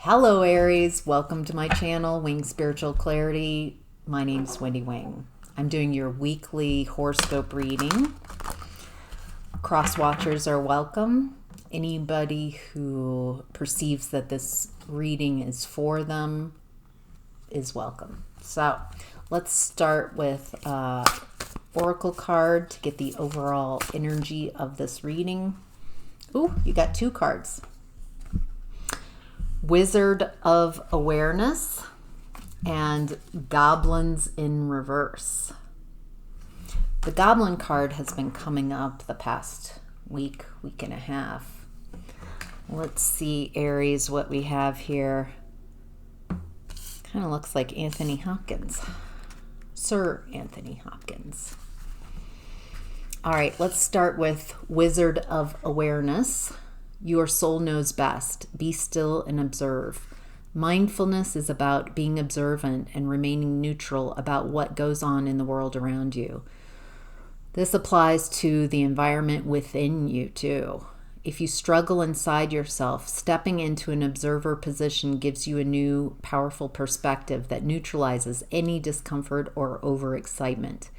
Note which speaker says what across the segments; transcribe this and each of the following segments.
Speaker 1: Hello Aries, welcome to my channel, Wing Spiritual Clarity. My name's Wendy Wing. I'm doing your weekly horoscope reading. Cross watchers are welcome. Anybody who perceives that this reading is for them is welcome. So let's start with oracle card to get the overall energy of this reading. Ooh, you got two cards. Wizard of Awareness and Goblins in Reverse. The Goblin card has been coming up the past week and a half. Let's see, Aries, what we have here. Kind of looks like Anthony Hopkins. Sir Anthony Hopkins. All right, let's start with Wizard of Awareness. Your soul knows best. Be still and observe. Mindfulness is about being observant and remaining neutral about what goes on in the world around you. This applies to the environment within you too. If you struggle inside yourself, stepping into an observer position gives you a new, powerful perspective that neutralizes any discomfort or overexcitement.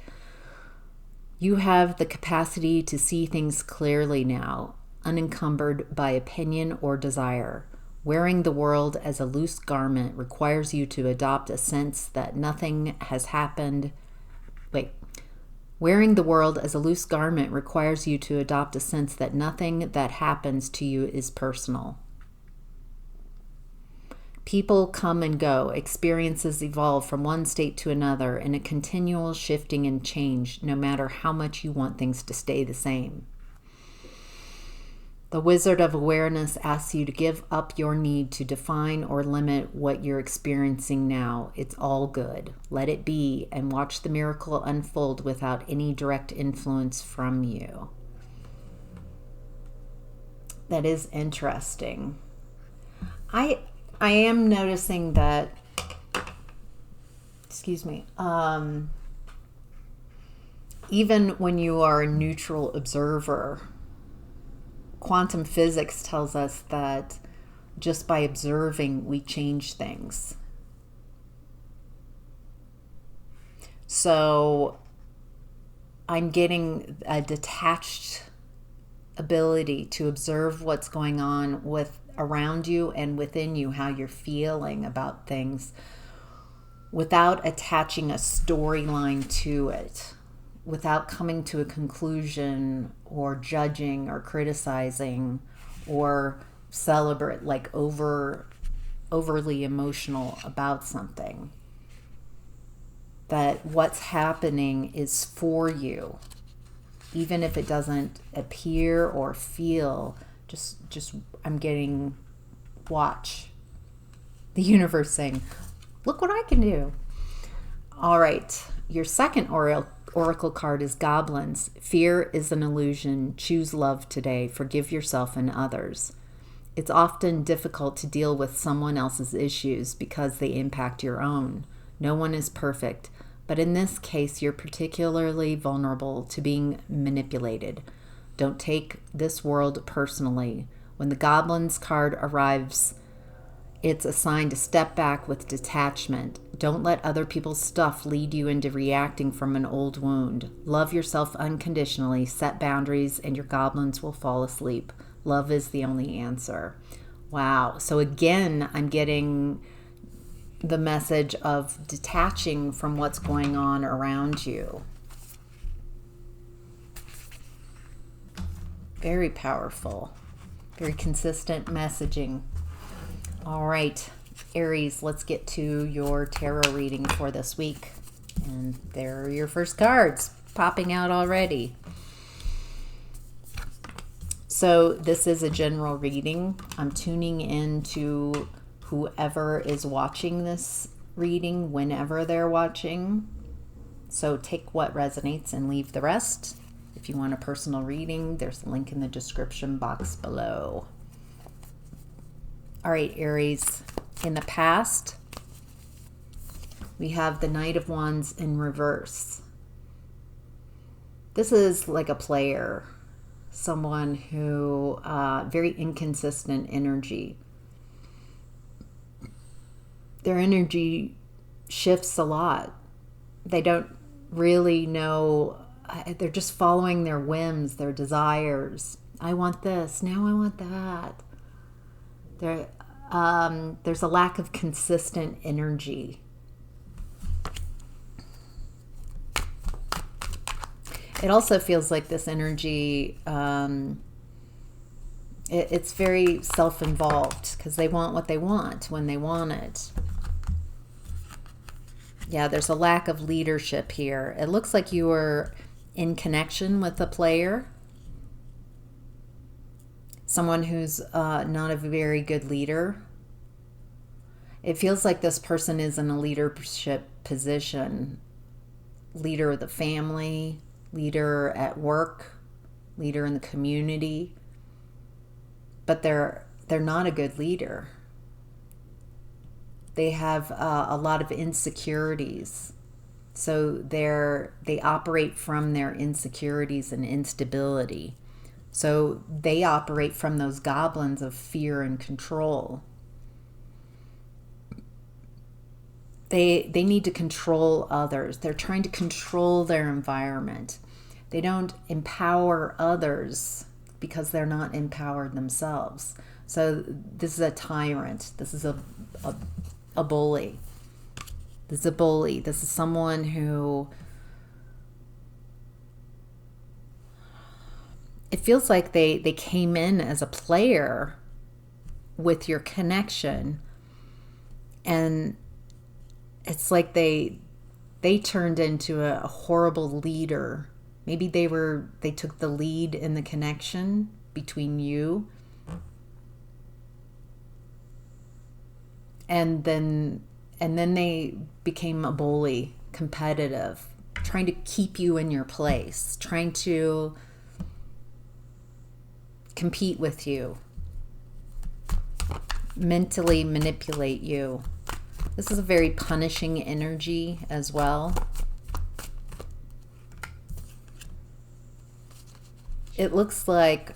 Speaker 1: You have the capacity to see things clearly now, unencumbered by opinion or desire. Wearing the world as a loose garment requires you to adopt a sense that nothing has happened. Wearing the world as a loose garment requires you to adopt a sense that nothing that happens to you is personal. People come and go. Experiences evolve from one state to another in a continual shifting and change, no matter how much you want things to stay the same. The Wizard of Awareness asks you to give up your need to define or limit what you're experiencing now. It's all good. Let it be and watch the miracle unfold without any direct influence from you. That is interesting. I am noticing that, even when you are a neutral observer, quantum physics tells us that just by observing, we change things. So I'm getting a detached ability to observe what's going on around you and within you, how you're feeling about things, without attaching a storyline to it, without coming to a conclusion or judging or criticizing or overly emotional about something. That what's happening is for you, even if it doesn't appear or feel. Just I'm getting watch the universe saying, look what I can do. All right, your second oracle card is Goblins. Fear is an illusion. Choose love today. Forgive yourself and others. It's often difficult to deal with someone else's issues because they impact your own. No one is perfect, but in this case, you're particularly vulnerable to being manipulated. Don't take this world personally. When the Goblins card arrives, it's a sign to step back with detachment. Don't let other people's stuff lead you into reacting from an old wound. Love yourself unconditionally, set boundaries, and your goblins will fall asleep. Love is the only answer. Wow. So again, I'm getting the message of detaching from what's going on around you. Very powerful. Very consistent messaging. All right, Aries, let's get to your tarot reading for this week. And there are your first cards popping out already. So this is a general reading. I'm tuning into whoever is watching this reading whenever they're watching. So take what resonates and leave the rest. If you want a personal reading, there's a link in the description box below. All right, Aries. In the past, we have the Knight of Wands in reverse. This is like a player, someone who, very inconsistent energy. their energy shifts a lot. They don't really know. They're just following their whims, their desires. I want this. Now I want that. There's a lack of consistent energy. It also feels like this energy, it's very self-involved because they want what they want when they want it. Yeah, there's a lack of leadership here. It looks like you are in connection with a player, someone who's not a very good leader. It feels like this person is in a leadership position, leader of the family, leader at work, leader in the community, but they're not a good leader. They have a lot of insecurities. So they operate from their insecurities and instability. So they operate from those goblins of fear and control. They need to control others. They're trying to control their environment. They don't empower others because they're not empowered themselves. So this is a tyrant. This is a bully. This is a bully. This is someone who, it feels like they came in as a player with your connection, and it's like they turned into a horrible leader. Maybe they took the lead in the connection between you, and then they became a bully, competitive, trying to keep you in your place, trying to compete with you, mentally manipulate you. This is a very punishing energy as well. It looks like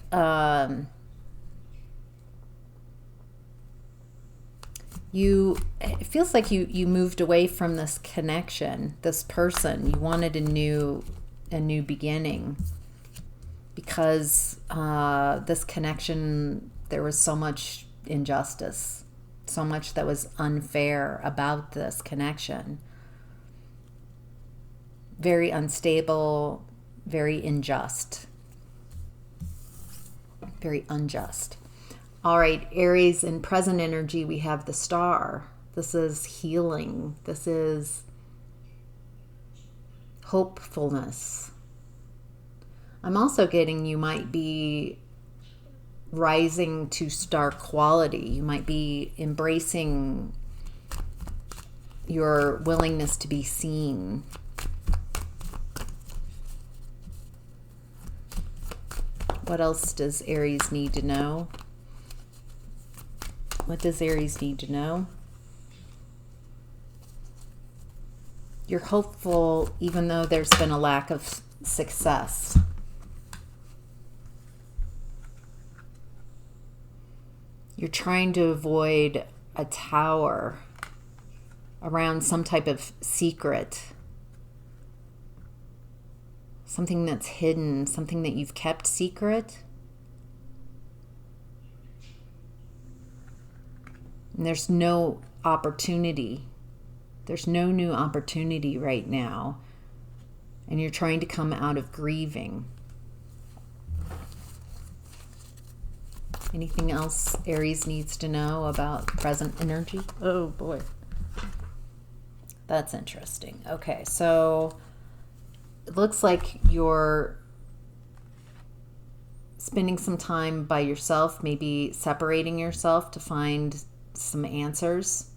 Speaker 1: it feels like you moved away from this connection, this person. You wanted a new beginning because this connection, there was so much injustice, so much that was unfair about this connection. Very unstable, very unjust. Very unjust. All right, Aries, in present energy, we have the Star. This is healing. This is hopefulness. I'm also getting you might be rising to star quality. You might be embracing your willingness to be seen. What else does Aries need to know? What does Aries need to know? You're hopeful even though there's been a lack of success. You're trying to avoid a tower around some type of secret. Something that's hidden, something that you've kept secret. And there's no opportunity. There's no new opportunity right now. And you're trying to come out of grieving. Anything else Aries needs to know about present energy? Oh boy. That's interesting. Okay, so it looks like you're spending some time by yourself, maybe separating yourself to find some answers.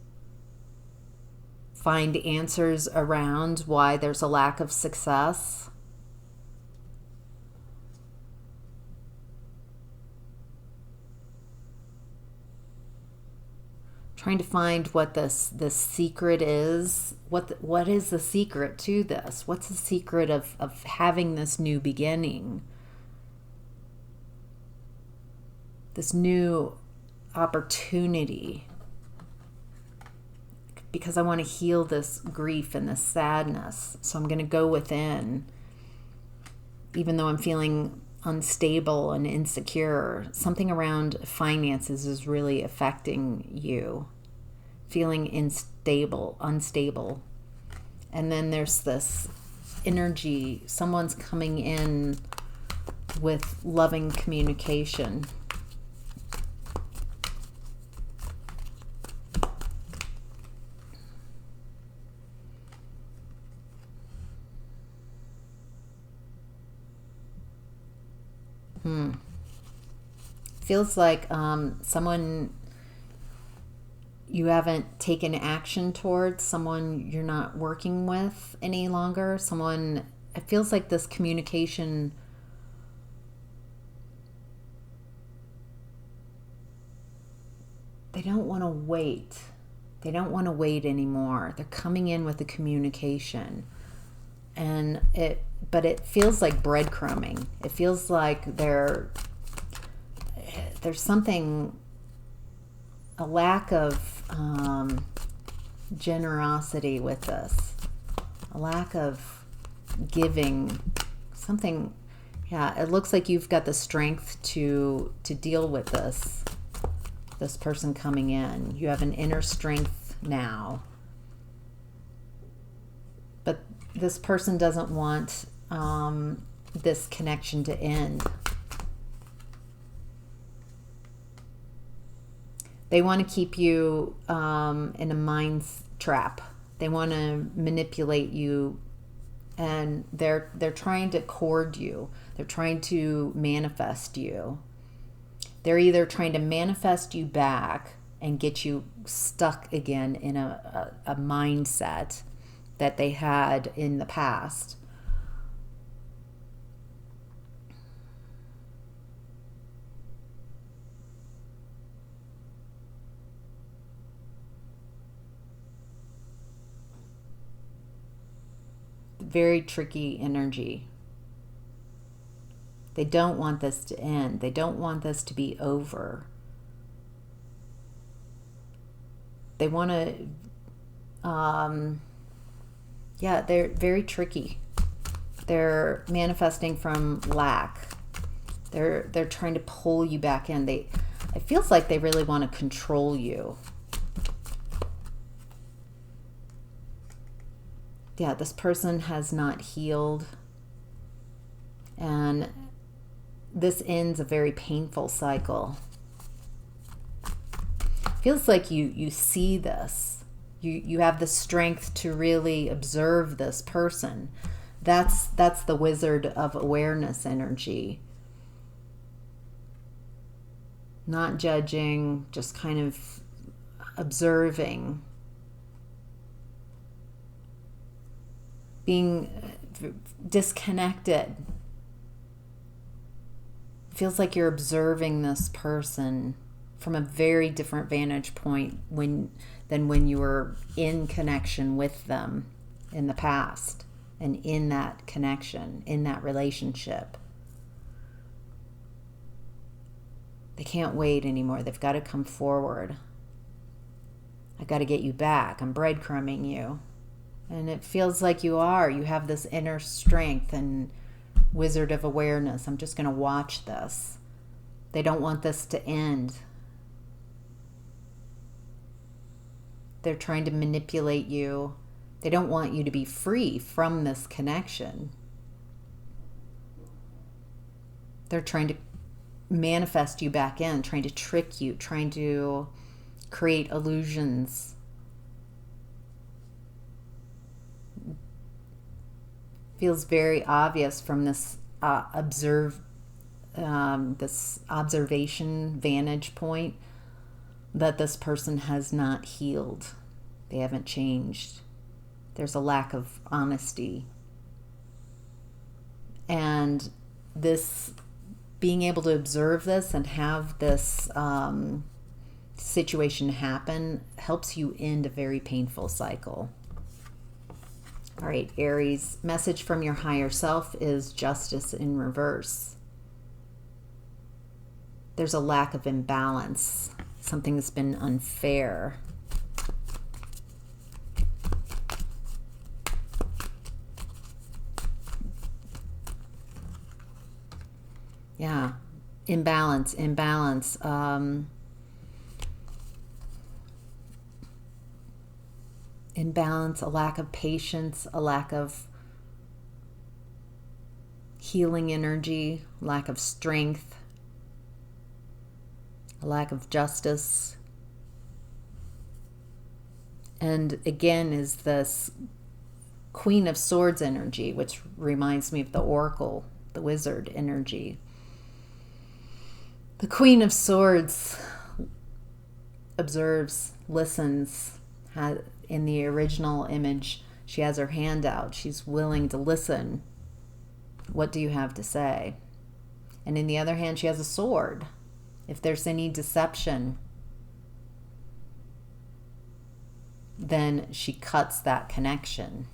Speaker 1: Find answers around why there's a lack of success. Trying to find what this secret is. What is the secret to this? What's the secret of having this new beginning? This new opportunity. because I want to heal this grief and this sadness. So I'm going to go within. Even though I'm feeling unstable and insecure, something around finances is really affecting you. Feeling unstable. And then there's this energy, someone's coming in with loving communication. Feels like someone you haven't taken action towards, someone you're not working with any longer, someone, it feels like this communication they don't want to wait. They don't want to wait anymore. They're coming in with the communication. But it feels like breadcrumbing. It feels like there's something, a lack of generosity with this, a lack of giving, something. Yeah, it looks like you've got the strength to deal with this person coming in. You have an inner strength now. But this person doesn't want this connection to end. They want to keep you in a mind trap. They want to manipulate you, and they're trying to cord you. They're trying to manifest you. They're either trying to manifest you back and get you stuck again in a mindset that they had in the past. Very tricky energy. They don't want this to end. They don't want this to be over. They want to, they're very tricky. They're manifesting from lack. They're trying to pull you back in. It feels like they really want to control you. Yeah, this person has not healed. And this ends a very painful cycle. Feels like you see this. You have the strength to really observe this person. That's the Wizard of Awareness energy. Not judging, just kind of observing. Being disconnected. Feels like you're observing this person from a very different vantage point than when you were in connection with them in the past, and in that connection, in that relationship. They can't wait anymore. They've got to come forward. I got to get you back. I'm breadcrumbing you. And it feels like you have this inner strength and Wizard of Awareness. I'm just going to watch this. They don't want this to end. They're trying to manipulate you. They don't want you to be free from this connection. They're trying to manifest you back in, trying to trick you, trying to create illusions. Feels very obvious from this this observation vantage point that this person has not healed. They haven't changed. There's a lack of honesty. And this, being able to observe this and have this situation happen helps you end a very painful cycle. All right, Aries, message from your higher self is justice in reverse. There's a lack of imbalance. Something's been unfair. Yeah. Imbalance. Imbalance, a lack of patience, a lack of healing energy, lack of strength, a lack of justice. And again is this Queen of Swords energy, which reminds me of the Oracle, the Wizard energy. The Queen of Swords observes, listens. In the original image, she has her hand out. She's willing to listen. What do you have to say? And in the other hand, she has a sword. If there's any deception, then she cuts that connection.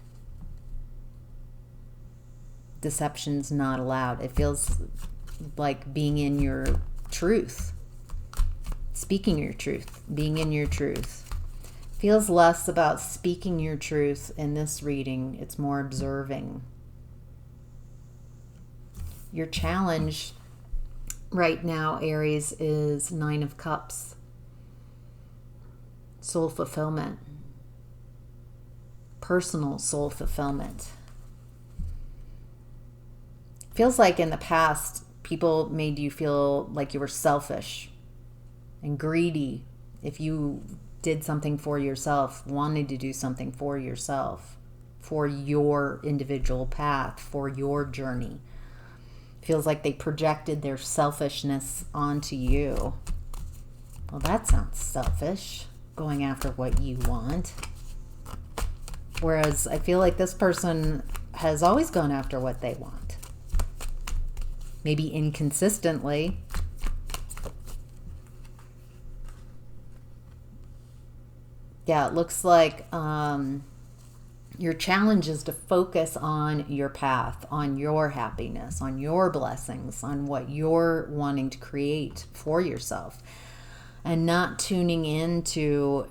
Speaker 1: Deception's not allowed. It feels like being in your truth, speaking your truth, being in your truth. Feels less about speaking your truth in this reading. It's more observing. Your challenge right now, Aries, is 9 of Cups. Soul fulfillment. Personal soul fulfillment. Feels like in the past, people made you feel like you were selfish and greedy if you did something for yourself, wanted to do something for yourself, for your individual path, for your journey. Feels like they projected their selfishness onto you. Well, that sounds selfish, going after what you want. Whereas I feel like this person has always gone after what they want. Maybe inconsistently. Yeah, it looks like your challenge is to focus on your path, on your happiness, on your blessings, on what you're wanting to create for yourself, and not tuning into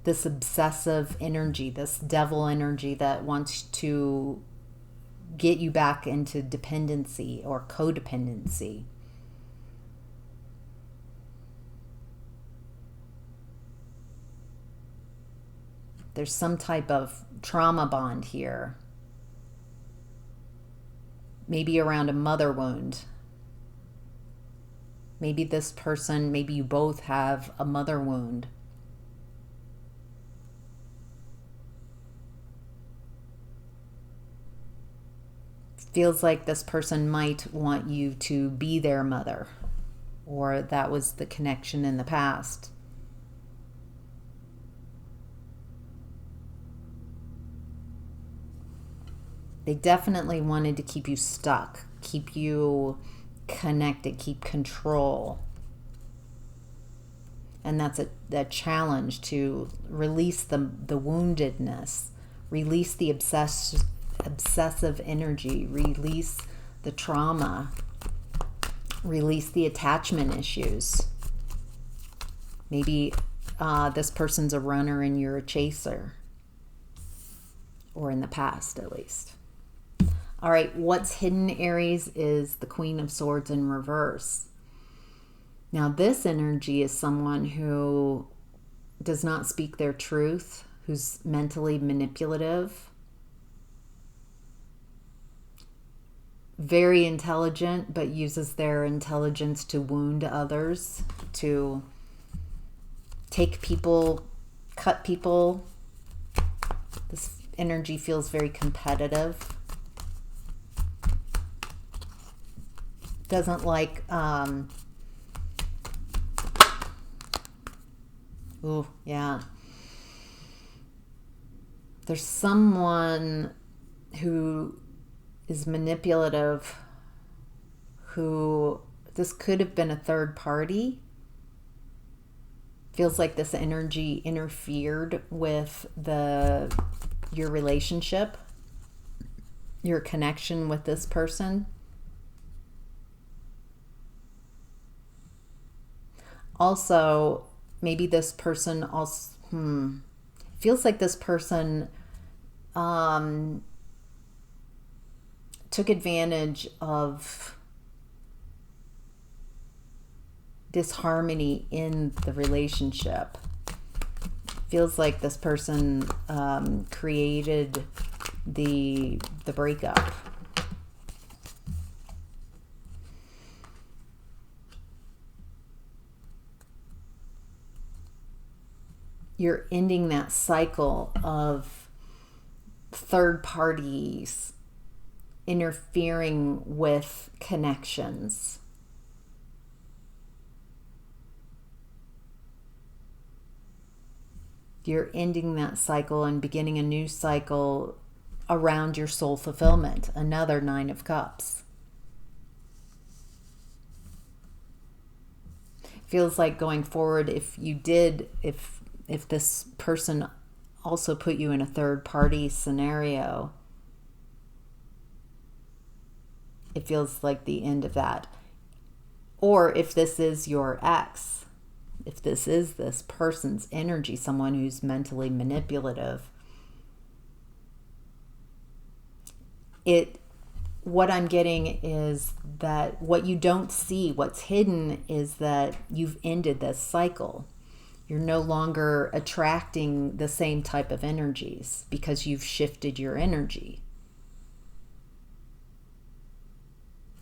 Speaker 1: this obsessive energy, this devil energy that wants to get you back into dependency or codependency. There's some type of trauma bond here. Maybe around a mother wound. Maybe this person, maybe you both have a mother wound. Feels like this person might want you to be their mother, or that was the connection in the past. They definitely wanted to keep you stuck, keep you connected, keep control. And that's a challenge to release the woundedness, release the obsessive energy, release the trauma, release the attachment issues. Maybe this person's a runner and you're a chaser, or in the past at least. All right, what's hidden, Aries, is the Queen of Swords in reverse. Now, this energy is someone who does not speak their truth, who's mentally manipulative, very intelligent, but uses their intelligence to wound others, to take people, cut people. This energy feels very competitive. Doesn't like, ooh, yeah. There's someone who is manipulative, who, this could have been a third party. Feels like this energy interfered with your relationship, your connection with this person. Also, maybe this person also, feels like this person took took advantage of disharmony in the relationship. Feels like this person created the breakup. You're ending that cycle of third parties interfering with connections. You're ending that cycle and beginning a new cycle around your soul fulfillment. Another Nine of Cups. Feels like going forward, if this person also put you in a third party scenario, it feels like the end of that. Or if this is your ex, if this is this person's energy, someone who's mentally manipulative, what I'm getting is that what you don't see, what's hidden, is that you've ended this cycle. You're no longer attracting the same type of energies because you've shifted your energy.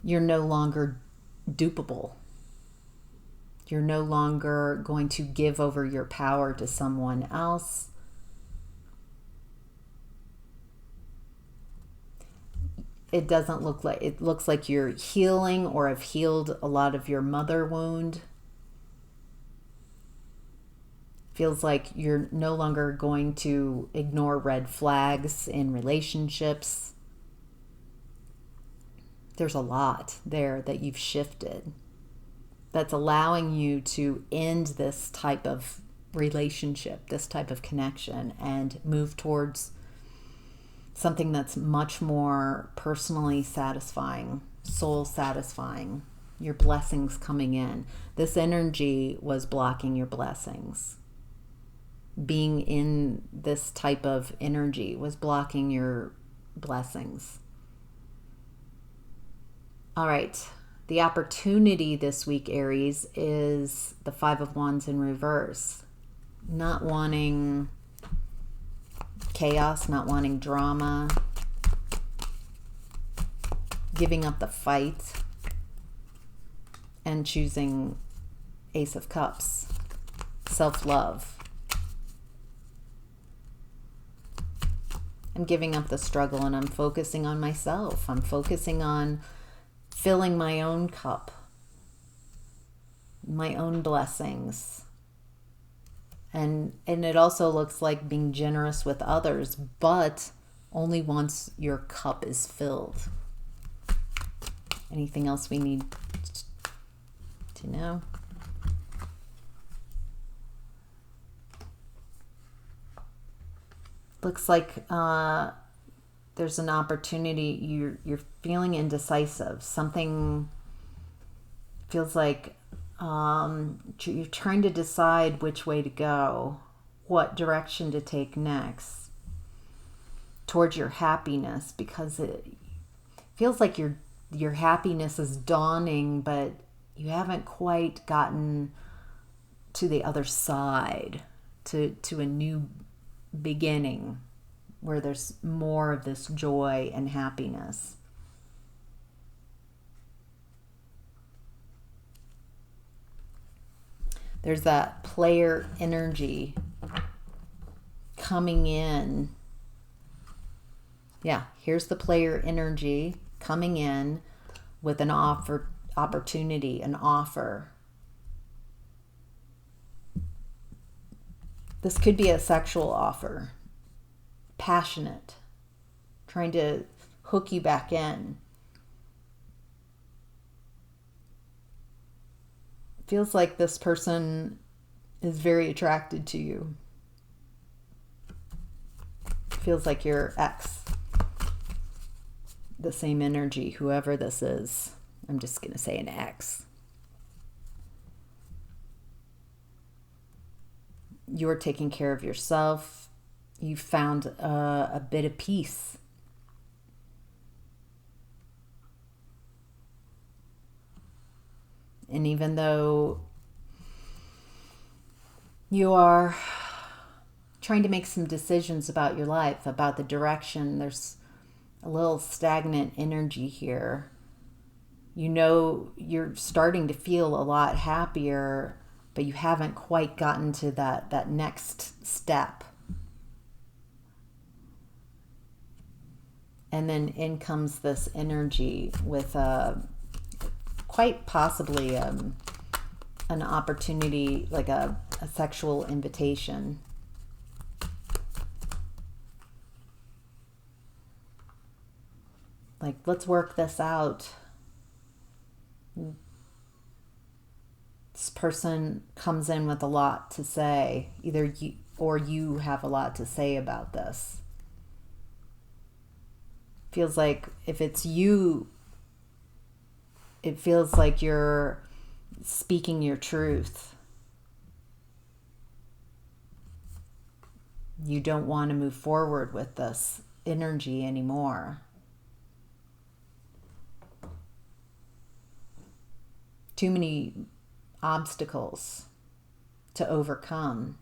Speaker 1: You're no longer dupable. You're no longer going to give over your power to someone else. It doesn't look like, it looks like you're healing or have healed a lot of your mother wound. Feels like you're no longer going to ignore red flags in relationships. There's a lot there that you've shifted that's allowing you to end this type of relationship, this type of connection, and move towards something that's much more personally satisfying, soul satisfying, your blessings coming in. This energy was blocking your blessings. Being in this type of energy was blocking your blessings. All right. The opportunity this week, Aries, is the Five of Wands in reverse. Not wanting chaos, not wanting drama, giving up the fight, and choosing Ace of Cups, self-love. I'm giving up the struggle and I'm focusing on myself. I'm focusing on filling my own cup, my own blessings. And it also looks like being generous with others, but only once your cup is filled. Anything else we need to know? Looks like there's an opportunity. You're feeling indecisive. Something feels like you're trying to decide which way to go, what direction to take next towards your happiness, because it feels like your happiness is dawning, but you haven't quite gotten to the other side, to a new beginning where there's more of this joy and happiness. There's that player energy coming in. Yeah, here's the player energy coming in with an opportunity, an offer. This could be a sexual offer, passionate, trying to hook you back in. Feels like this person is very attracted to you. Feels like your ex, the same energy, whoever this is. I'm just going to say an ex. You're taking care of yourself. You found a bit of peace. And even though you are trying to make some decisions about your life, about the direction, there's a little stagnant energy here. You know, you're starting to feel a lot happier, but you haven't quite gotten to that next step. And then in comes this energy with quite possibly an opportunity, like a sexual invitation. Like, let's work this out. This person comes in with a lot to say. Either you or you have a lot to say about this. Feels like if it's you, it feels like you're speaking your truth. You don't want to move forward with this energy anymore. Too many obstacles to overcome.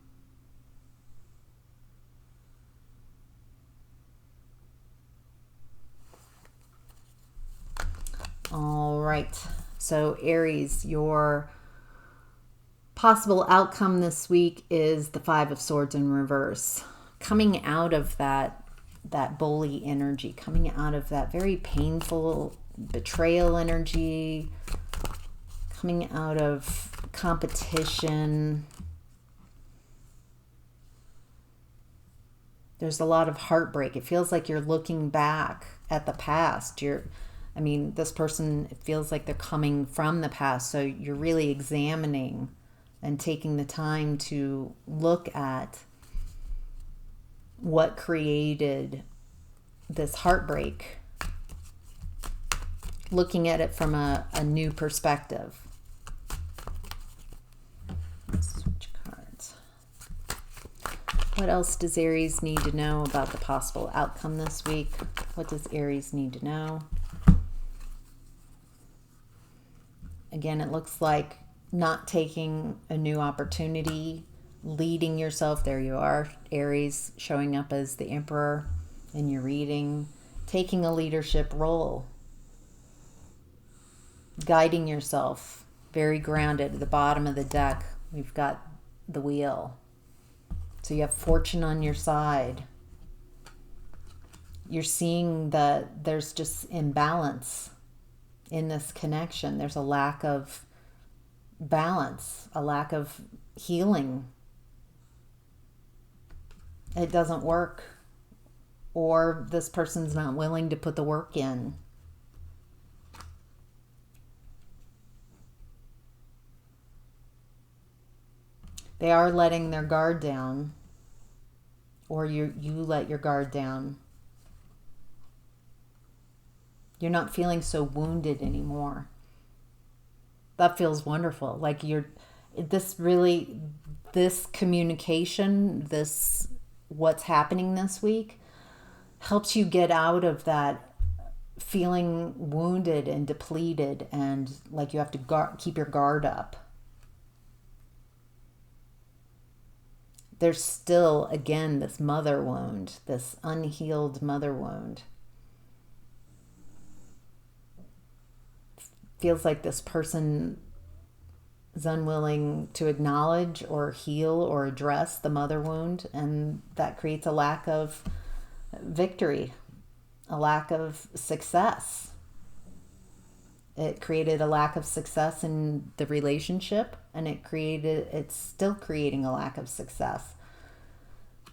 Speaker 1: All right. So Aries, your possible outcome this week is the Five of Swords in reverse. Coming out of that bully energy, coming out of that very painful betrayal energy, coming out of competition. There's a lot of heartbreak. It feels like you're looking back at the past. This person, it feels like they're coming from the past. So you're really examining and taking the time to look at what created this heartbreak. Looking at it from a new perspective. Switch cards. What else does Aries need to know about the possible outcome this week? What does Aries need to know? Again, it looks like not taking a new opportunity, leading yourself. There you are, Aries, showing up as the Emperor in your reading, taking a leadership role. Guiding yourself, very grounded. At the bottom of the deck, we've got the Wheel. So you have fortune on your side. You're seeing that there's just imbalance in this connection. There's a lack of balance, a lack of healing. It doesn't work, or this person's not willing to put the work in. They are letting their guard down, or you let your guard down. You're not feeling so wounded anymore. That feels wonderful. Like this communication, what's happening this week helps you get out of that feeling wounded and depleted and like you have to keep your guard up. There's still, again, this mother wound, this unhealed mother wound. Feels like this person is unwilling to acknowledge or heal or address the mother wound, and that creates a lack of victory, a lack of success. It created a lack of success in the relationship, and it's still creating a lack of success.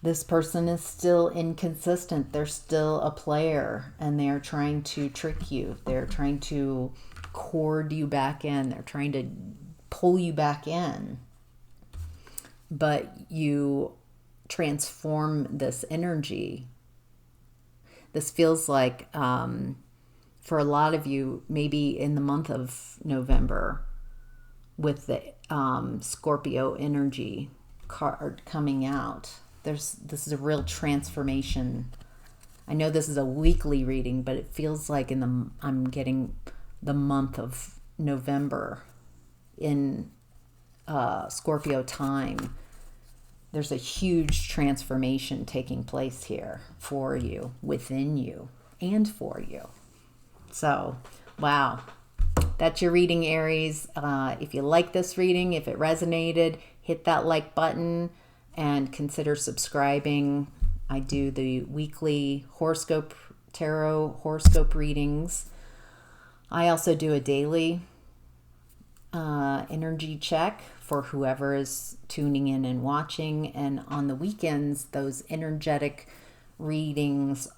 Speaker 1: This person is still inconsistent. They're still a player, and they're trying to trick you. They're trying to cord you back in. They're trying to pull you back in. But you transform this energy. This feels like, for a lot of you, maybe in the month of November, with the Scorpio energy card coming out, this is a real transformation. I know this is a weekly reading, but it feels like I'm getting the month of November in Scorpio time, there's a huge transformation taking place here for you, within you, and for you. So, wow. That's your reading, Aries. If you like this reading, if it resonated, hit that like button and consider subscribing. I do the weekly tarot horoscope readings. I also do a daily energy check for whoever is tuning in and watching. And on the weekends, those energetic readings,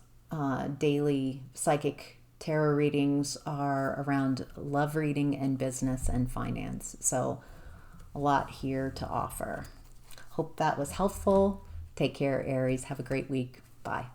Speaker 1: daily psychic tarot readings, are around love reading and business and finance. So a lot here to offer. Hope that was helpful. Take care, Aries. Have a great week. Bye.